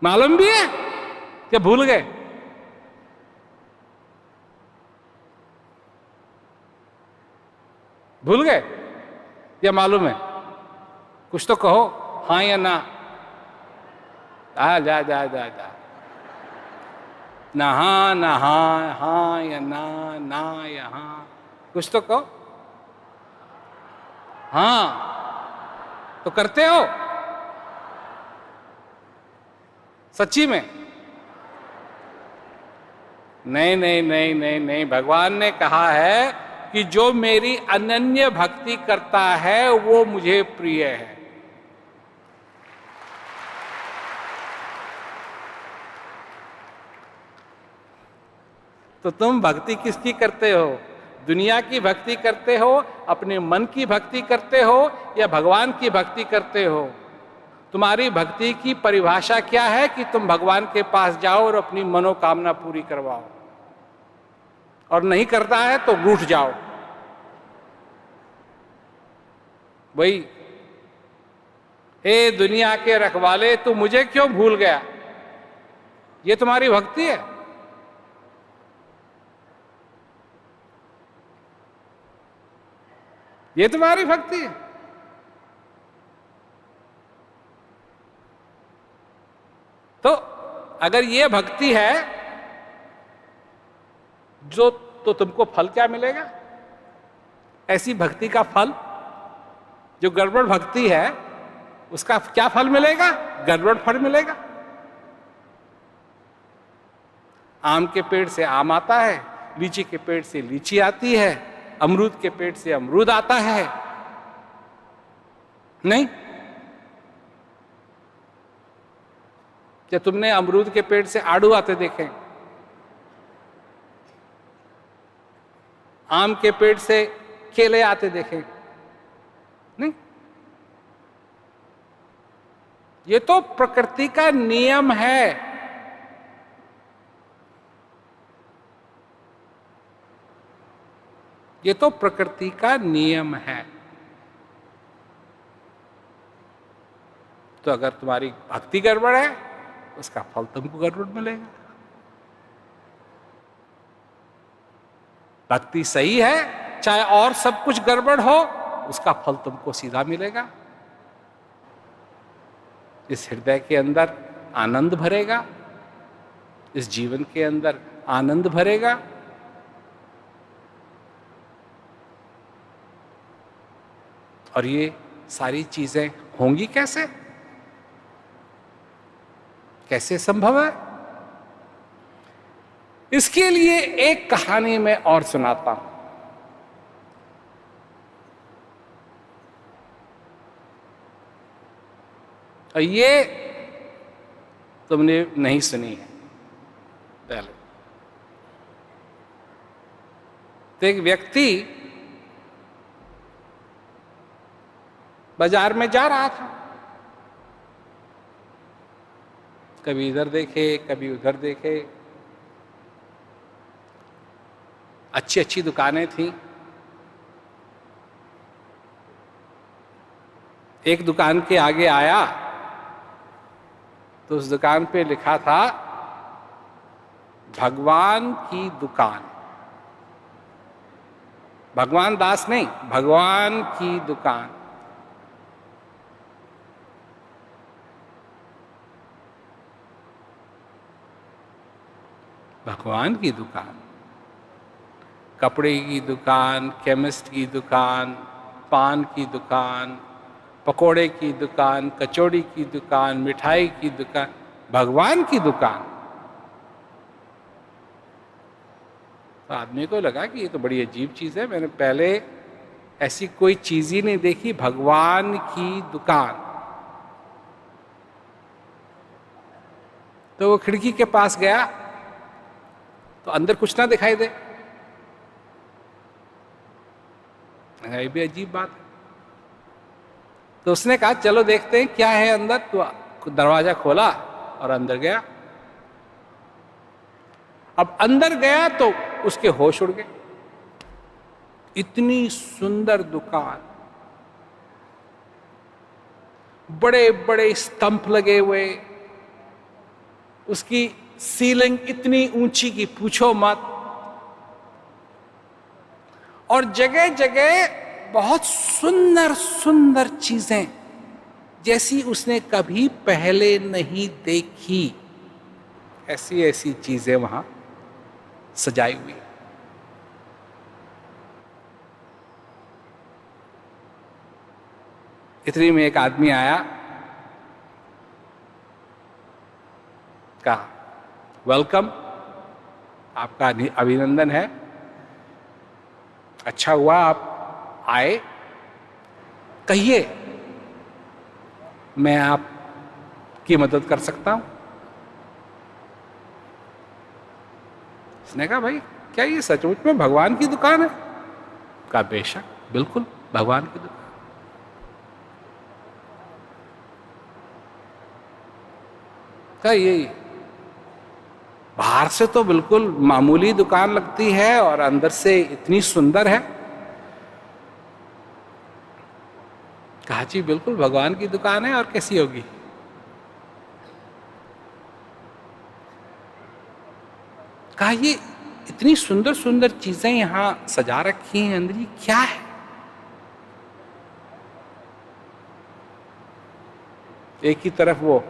मालूम भी है क्या भूल गए? भूल गए या मालूम है? कुछ तो कहो, हाँ या ना। जा जा जा जा, ना हाँ ना हाँ, हाँ या ना, ना या हाँ, कुछ तो कहो। हाँ तो करते हो सच्ची में? नहीं नहीं नहीं नहीं नहीं, भगवान ने कहा है कि जो मेरी अनन्य भक्ति करता है वो मुझे प्रिय है। तो तुम भक्ति किसकी करते हो? दुनिया की भक्ति करते हो, अपने मन की भक्ति करते हो, या भगवान की भक्ति करते हो? तुम्हारी भक्ति की परिभाषा क्या है कि तुम भगवान के पास जाओ और अपनी मनोकामना पूरी करवाओ, और नहीं करता है तो रूठ जाओ। वही, हे दुनिया के रखवाले, तू मुझे क्यों भूल गया? ये तुम्हारी भक्ति है? ये तुम्हारी भक्ति है? तो अगर ये भक्ति है जो, तो तुमको फल क्या मिलेगा? ऐसी भक्ति का फल, जो गड़बड़ भक्ति है उसका क्या फल मिलेगा? गड़बड़ फल मिलेगा। आम के पेड़ से आम आता है, लीची के पेड़ से लीची आती है, अमरूद के पेड़ से अमरूद आता है। नहीं? क्या तुमने अमरूद के पेड़ से आड़ू आते देखे? आम के पेड़ से केले आते देखे? नहीं। ये तो प्रकृति का नियम है। ये तो प्रकृति का नियम है। तो अगर तुम्हारी भक्ति गड़बड़ है, उसका फल तुमको गड़बड़ मिलेगा। भक्ति सही है, चाहे और सब कुछ गड़बड़ हो, उसका फल तुमको सीधा मिलेगा। इस हृदय के अंदर आनंद भरेगा, इस जीवन के अंदर आनंद भरेगा। और ये सारी चीजें होंगी कैसे? कैसे संभव है? इसके लिए एक कहानी मैं और सुनाता हूं। और ये तुमने नहीं सुनी है पहले। तो एक व्यक्ति बाजार में जा रहा था, कभी इधर देखे कभी उधर देखे। अच्छी अच्छी दुकानें थीं। एक दुकान के आगे आया तो उस दुकान पे लिखा था भगवान की दुकान। भगवान दास नहीं, भगवान की दुकान। भगवान की दुकान। कपड़े की दुकान, केमिस्ट की दुकान, पान की दुकान, पकोड़े की दुकान, कचौड़ी की दुकान, मिठाई की दुकान, भगवान की दुकान। तो आदमी को लगा कि ये तो बड़ी अजीब चीज है, मैंने पहले ऐसी कोई चीज ही नहीं देखी, भगवान की दुकान। तो वो खिड़की के पास गया तो अंदर कुछ ना दिखाई दे। ये भी अजीब बात है। तो उसने कहा चलो देखते हैं क्या है अंदर। तो दरवाजा खोला और अंदर गया। अब अंदर गया तो उसके होश उड़ गए। इतनी सुंदर दुकान, बड़े बड़े स्तंभ लगे हुए, उसकी सीलिंग इतनी ऊंची कि पूछो मत, और जगह जगह बहुत सुंदर सुंदर चीजें जैसी उसने कभी पहले नहीं देखी, ऐसी ऐसी चीजें वहां सजाई हुई। इतनी में एक आदमी आया, कहा वेलकम, आपका अभिनंदन है, अच्छा हुआ आप आए, कहिए मैं आपकी मदद कर सकता हूं। उसने कहा भाई क्या ये सचमुच में भगवान की दुकान है? कहा बेशक, बिल्कुल भगवान की दुकान। कहा ये बाहर से तो बिल्कुल मामूली दुकान लगती है और अंदर से इतनी सुंदर है। कहा जी बिल्कुल भगवान की दुकान है, और कैसी होगी? कहा ये इतनी सुंदर सुंदर चीजें यहां सजा रखी हैं, अंदर ये क्या है? एक ही तरफ वो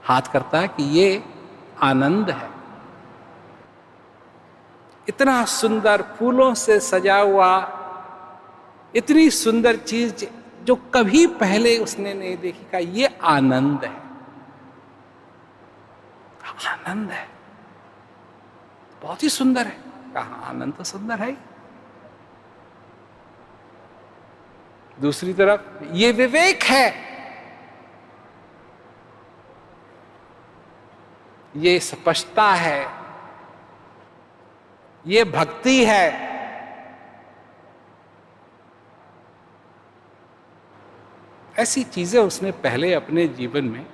हाथ करता है कि ये आनंद है। इतना सुंदर फूलों से सजा हुआ, इतनी सुंदर चीज जो कभी पहले उसने नहीं देखी, का ये आनंद है। आनंद है, बहुत ही सुंदर है। कहा आनंद तो सुंदर है ही। दूसरी तरफ ये विवेक है, ये स्पष्टता है, ये भक्ति है। ऐसी चीजें उसने पहले अपने जीवन में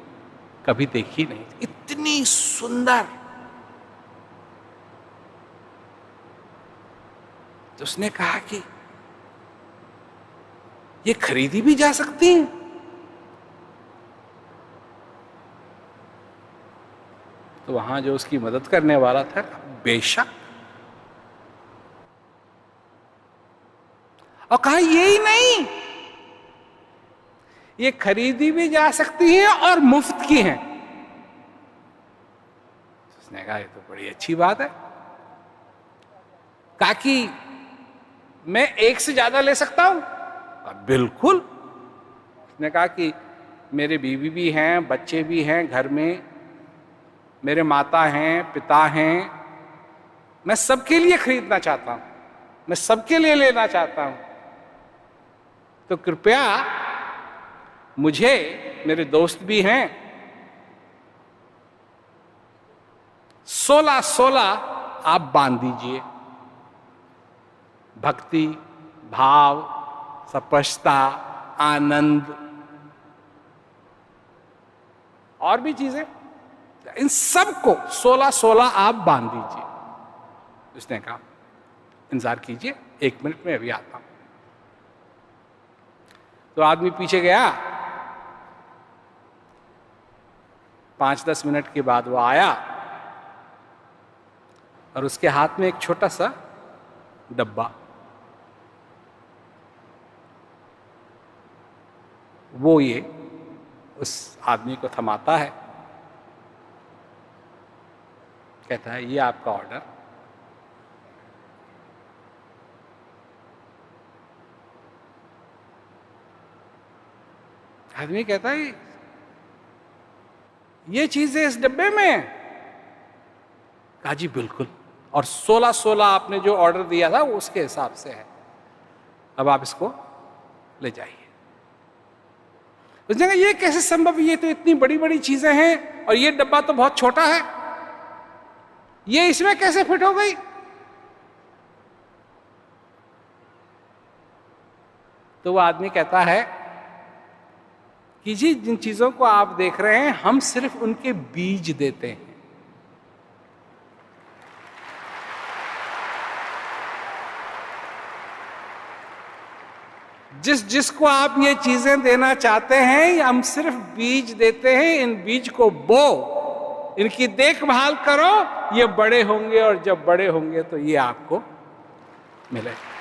कभी देखी नहीं, इतनी सुंदर। तो उसने कहा कि ये खरीदी भी जा सकती है। तो वहां जो उसकी मदद करने वाला था, बेशक। और कहा यही नहीं, ये खरीदी भी जा सकती है और मुफ्त की है। उसने कहा ये तो बड़ी अच्छी बात है। कहा कि मैं एक से ज्यादा ले सकता हूं? बिल्कुल। उसने कहा कि मेरे बीवी भी हैं, बच्चे भी हैं घर में, मेरे माता हैं, पिता हैं, मैं सबके लिए खरीदना चाहता हूं, मैं सबके लिए लेना चाहता हूं। तो कृपया मुझे, मेरे दोस्त भी हैं, 16 आप बांध दीजिए। भक्ति, भाव, स्पष्टता, आनंद और भी चीजें, इन सब को 16 आप बांध दीजिए। उसने कहा इंतजार कीजिए, 1 मिनट में अभी आता हूं। तो आदमी पीछे गया, 5-10 मिनट के बाद वो आया और उसके हाथ में एक छोटा सा डब्बा। वो ये उस आदमी को थमाता है, कहता है ये आपका ऑर्डर। आदमी कहता है ये चीजें इस डब्बे में? कहा जी बिल्कुल, और 16 आपने जो ऑर्डर दिया था वो उसके हिसाब से है, अब आप इसको ले जाइए। उसने कहा ये कैसे संभव, ये तो इतनी बड़ी बड़ी चीजें हैं और ये डब्बा तो बहुत छोटा है, ये इसमें कैसे फिट हो गई? तो वो आदमी कहता है कि जी जिन चीजों को आप देख रहे हैं, हम सिर्फ उनके बीज देते हैं। जिस जिसको आप ये चीजें देना चाहते हैं, हम सिर्फ बीज देते हैं। इन बीज को बो, इनकी देखभाल करो, ये बड़े होंगे, और जब बड़े होंगे तो ये आपको मिलेगा।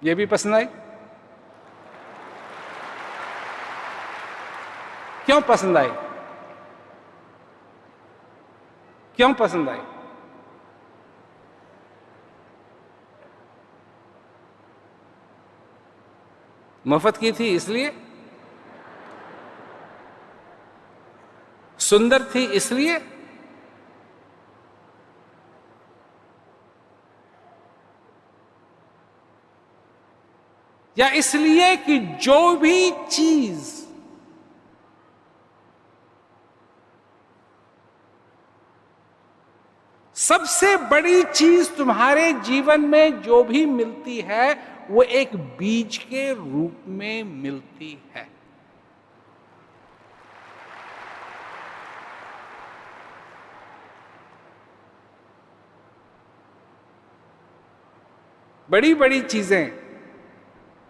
ये भी पसंद आई? क्यों पसंद आई? क्यों पसंद आई? मुफ्त की थी इसलिए? सुंदर थी इसलिए? या इसलिए कि जो भी चीज सबसे बड़ी चीज तुम्हारे जीवन में जो भी मिलती है, वो एक बीज के रूप में मिलती है। बड़ी बड़ी चीजें